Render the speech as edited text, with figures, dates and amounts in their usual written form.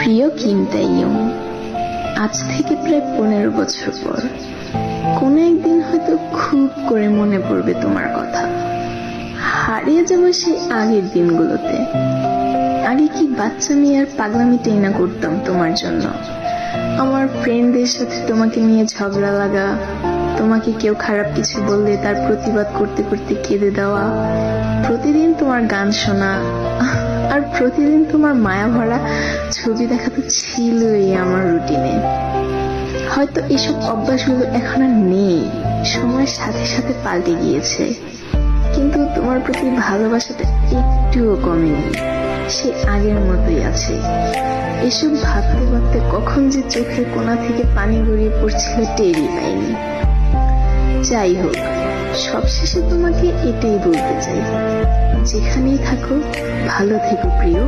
প্রিয় কিমতাইয়ুম, আজ থেকে প্রায় 15 বছর পর কোনো একদিন হয়তো খুব করে মনে পড়বে তোমার কথা। হারিয়ে যাবো সেই আগের দিনগুলোতে। আগে কি বাচ্চামি আর পাগলামিটাই না করতাম তোমার জন্য। আমার ফ্রেন্ডদের সাথে তোমাকে নিয়ে ঝগড়া লাগা, তোমাকে কেউ খারাপ কিছু বললে তার প্রতিবাদ করতে করতে কেঁদে দেওয়া, প্রতিদিন তোমার গান শোনা, আর প্রতিদিন তোমার মায়া ভরা ছবি দেখা তো ছিলই আমার রুটিনে। হয়তো এসব অভ্যাসগুলো এখন আর নেই, সময়ের সাথে সাথে পাল্টে গিয়েছে, কিন্তু তোমার প্রতি ভালোবাসাটা একটুও কমেনি, সে আগের মতোই আছে। এসব ভাবতে ভাবতে কখন যে চোখের কোণা থেকে পানি গড়িয়ে পড়ছিল টেরই পাইনি। যাই হোক, সবশেষে তোমাকে এটাই বলতে চাই, যেখানেই থাকো ভালো থেকো প্রিয়।